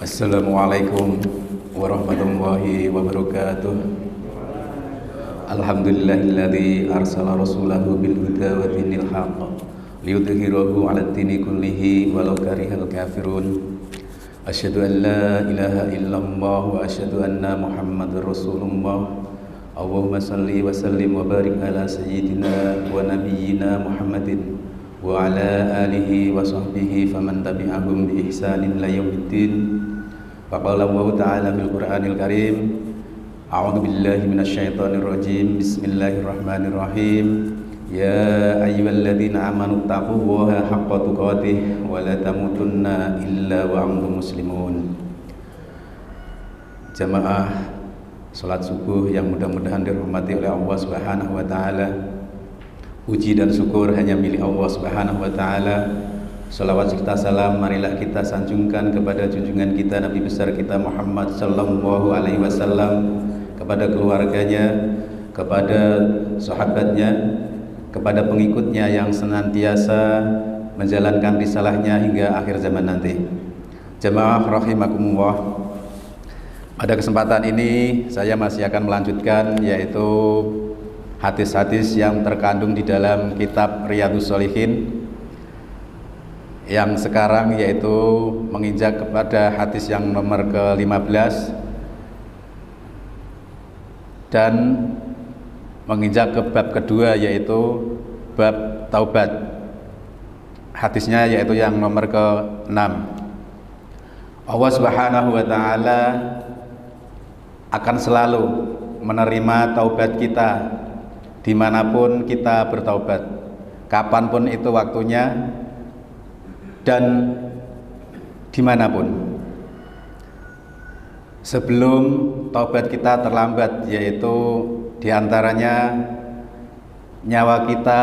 Assalamualaikum warahmatullahi wabarakatuh. Alhamdulillahilladzi arsala rasulahu bil huda wa dinil haqq liyudhhirahu 'alad dini kullihi walau karihal kafirun. Asyhadu an la ilaha illallah wa asyhadu anna Muhammadar Rasulullah. Allahumma salli wa sallim wa barik ala sayyidina wa nabiyyina Muhammadin wa ala alihi wa sahbihi faman tabi'ahum bi ihsanin ila yaumiddin. Faqala Allah Ta'ala fil Qur'anil Karim, a'udzu billahi minasyaitonir rajim. Bismillahirrahmanirrahim. Ya ayyuhalladzina amanu taqullaha haqqa tuqatih wa la tamutunna illa wa antum muslimun. Jamaah salat subuh yang mudah-mudahan dirahmati oleh Allah Subhanahu wa taala. Puji dan syukur hanya milik Allah Subhanahu wa taala. Salawat serta salam marilah kita sanjungkan kepada junjungan kita Nabi besar kita Muhammad sallallahu alaihi wasallam, kepada keluarganya, kepada sahabatnya, kepada pengikutnya yang senantiasa menjalankan risalahnya hingga akhir zaman nanti. Jamaah rahimakumullah, pada kesempatan ini saya masih akan melanjutkan yaitu hadis-hadis yang terkandung di dalam kitab Riyadhus Shalihin, yang sekarang yaitu menginjak kepada hadis yang nomor ke-15 dan menginjak ke bab kedua yaitu bab taubat. Hadisnya yaitu yang nomor ke-6. Allah Subhanahu wa taala akan selalu menerima taubat kita dimanapun kita bertaubat, kapanpun itu waktunya dan dimanapun. Sebelum taubat kita terlambat, yaitu diantaranya nyawa kita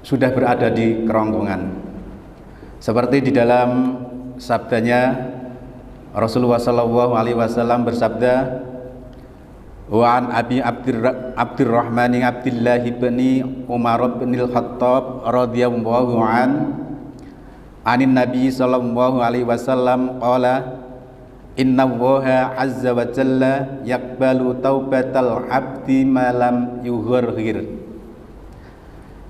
sudah berada di kerongkongan, seperti di dalam sabdanya Rasulullah SAW bersabda, wa an Abi Abdurrahman bin Abdullah bin Umar bin Al-Khattab radhiyallahu an anin Nabi sallallahu alaihi wasallam qala inna Allaha azza wa jalla yaqbalu taubatal abdi malam yughirghir.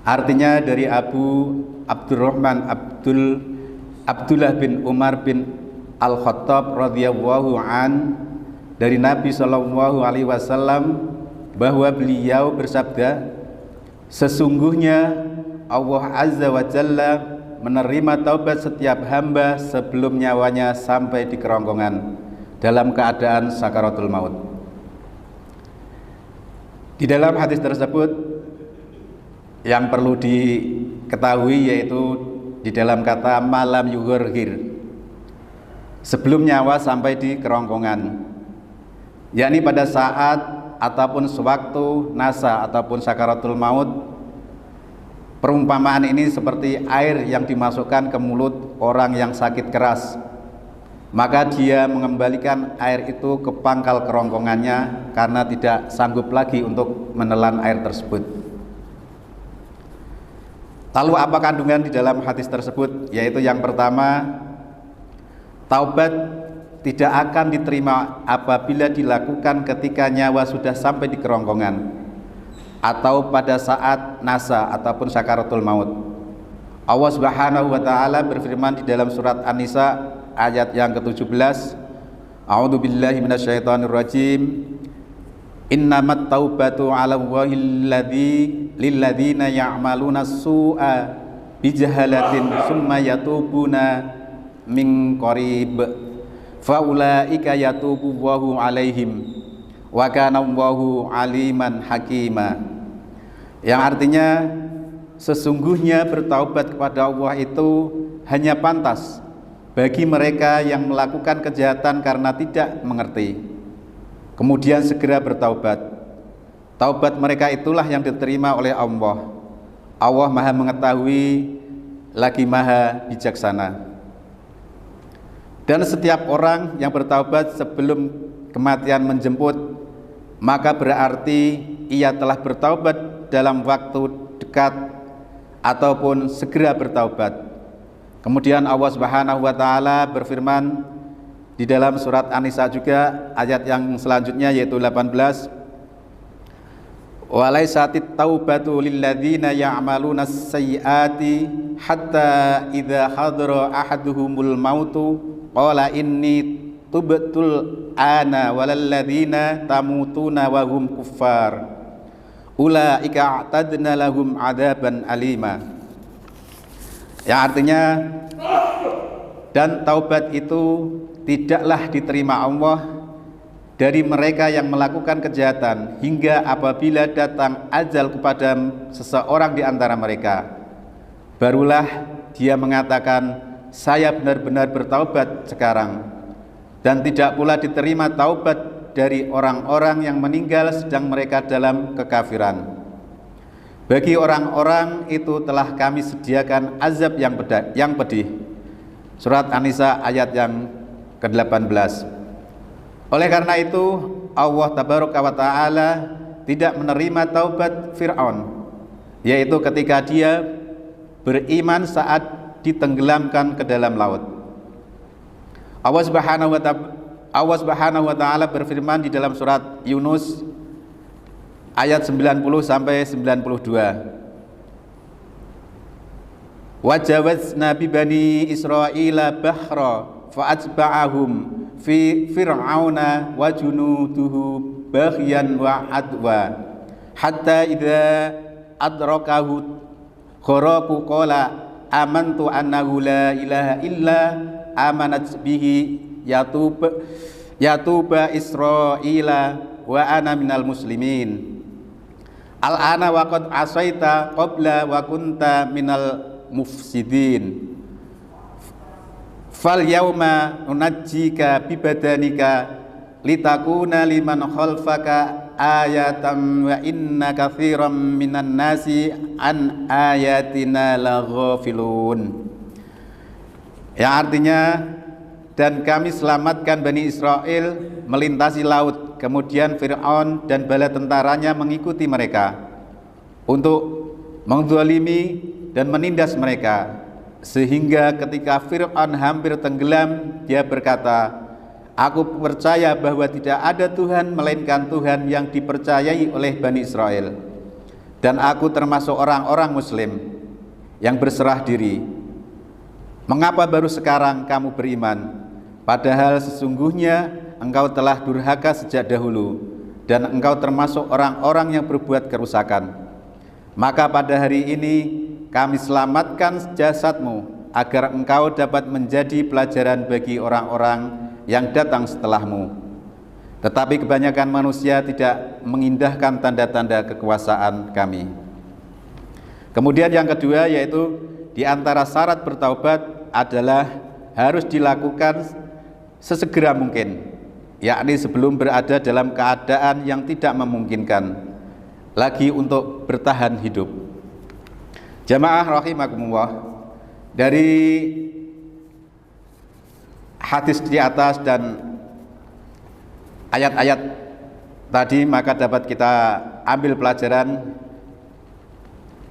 Artinya dari Abu Abdurrahman Abdullah bin Umar bin Al-Khattab radhiyallahu an dari Nabi sallallahu alaihi wasallam bahwa beliau bersabda, sesungguhnya Allah azza wa jalla menerima taubat setiap hamba sebelum nyawanya sampai di kerongkongan dalam keadaan sakaratul maut. Di dalam hadis tersebut yang perlu diketahui yaitu di dalam kata malam yughirghir, sebelum nyawa sampai di kerongkongan, yakni pada saat ataupun sewaktu nasa ataupun sakaratul maut. Perumpamaan ini seperti air yang dimasukkan ke mulut orang yang sakit keras, maka dia mengembalikan air itu ke pangkal kerongkongannya karena tidak sanggup lagi untuk menelan air tersebut. Lalu apa kandungan di dalam hadis tersebut? Yaitu yang pertama, taubat tidak akan diterima apabila dilakukan ketika nyawa sudah sampai di kerongkongan atau pada saat nasa ataupun sakaratul maut. Allah Subhanahu wa taala berfirman di dalam surat An-Nisa ayat yang ke-17, a'udzu billahi minasyaitonir rajim, innamat taubatu 'alallahi lilladzina ya'maluna su'a bijahalatin summa yatubuna min qarib faulaika yatubu Allahu 'alaihim wa kana Allahu aliman hakima. Yang artinya sesungguhnya bertaubat kepada Allah itu hanya pantas bagi mereka yang melakukan kejahatan karena tidak mengerti, kemudian segera bertaubat. Taubat mereka itulah yang diterima oleh Allah. Allah Maha mengetahui lagi Maha bijaksana. Dan setiap orang yang bertaubat sebelum kematian menjemput, maka berarti ia telah bertaubat dalam waktu dekat ataupun segera bertaubat. Kemudian Allah Subhanahu wa taala berfirman, di dalam surat An-Nisa juga ayat yang selanjutnya yaitu 18, walaisatit taubatu lilladzina ya'maluna sayyiati hatta idza hadara ahaduhumul mautu qala inni tubtul ana walalladzina tamutuna wa hum kuffar ulaika a'tadna lahum adzaban alima. Yang artinya, dan taubat itu tidaklah diterima Allah dari mereka yang melakukan kejahatan hingga apabila datang ajal kepada seseorang di antara mereka, barulah dia mengatakan, saya benar-benar bertaubat sekarang. Dan tidak pula diterima taubat dari orang-orang yang meninggal sedang mereka dalam kekafiran. Bagi orang-orang itu telah kami sediakan azab yang pedih. Surat An-Nisa ayat yang ke-18. Oleh karena itu Allah Tabaraka wa Ta'ala tidak menerima taubat Fir'aun, yaitu ketika dia beriman saat ditenggelamkan ke dalam laut. Allah Subhanahu wa Ta'ala berfirman di dalam surat Yunus ayat 90 sampai 92. Wajawazna bi bani Israila bahra fa'atba'ahum fi fir'auna wa junuduhu baghyan wa adwa hatta idza adrakahu kharaqu qala amantu annahu la ilaha illa amanat bihi yatuba Israila wa ana minal muslimin al-ana wa qad asaita qabla wa kunta minal mufsidin fal yauma nunajjika bi badanika litakuna liman khalfaka ayatan wa inna katsiran minan nasi an ayatina laghafilun. Yang artinya, dan kami selamatkan Bani Israel melintasi laut, kemudian Fir'aun dan bala tentaranya mengikuti mereka untuk menzalimi dan menindas mereka, sehingga ketika Fir'aun hampir tenggelam, dia berkata, aku percaya bahwa tidak ada Tuhan melainkan Tuhan yang dipercayai oleh Bani Israel, dan aku termasuk orang-orang muslim yang berserah diri. Mengapa baru sekarang kamu beriman, padahal sesungguhnya engkau telah durhaka sejak dahulu, dan engkau termasuk orang-orang yang berbuat kerusakan. Maka pada hari ini kami selamatkan jasadmu agar engkau dapat menjadi pelajaran bagi orang-orang yang datang setelahmu. Tetapi kebanyakan manusia tidak mengindahkan tanda-tanda kekuasaan kami. Kemudian yang kedua, yaitu di antara syarat bertaubat adalah harus dilakukan sesegera mungkin, yakni sebelum berada dalam keadaan yang tidak memungkinkan lagi untuk bertahan hidup. Jamaah rahimakumullah, dari hadis di atas dan ayat-ayat tadi maka dapat kita ambil pelajaran,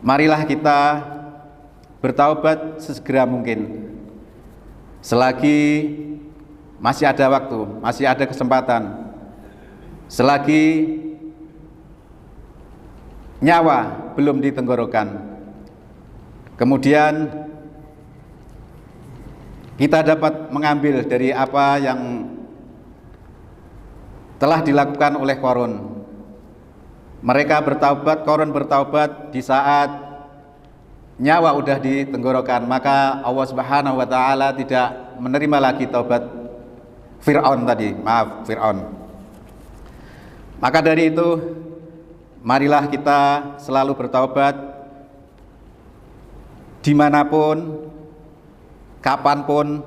marilah kita bertaubat sesegera mungkin, selagi masih ada waktu, masih ada kesempatan, selagi nyawa belum ditenggorokan. Kemudian kita dapat mengambil dari apa yang telah dilakukan oleh Qarun. Mereka bertaubat, Qarun bertaubat di saat nyawa udah di tenggorokan, maka Allah Subhanahu wa Ta'ala tidak menerima lagi taubat Fir'aun tadi, Fir'aun. Maka dari itu, marilah kita selalu bertaubat dimanapun, kapanpun,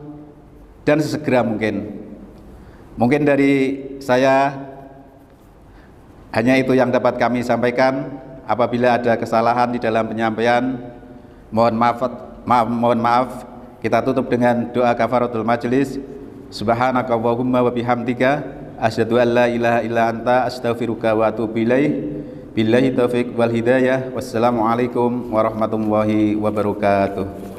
dan sesegera mungkin. Mungkin dari saya hanya itu yang dapat kami sampaikan. Apabila ada kesalahan di dalam penyampaian, mohon maaf. Kita tutup dengan doa kafaratul majelis. Subhanakallahumma wa bihamdika asyhadu an la ilaha illa anta astaghfiruka wa atubu ilaik. Billahi taufiq wal hidayah. Wassalamualaikum warahmatullahi wabarakatuh.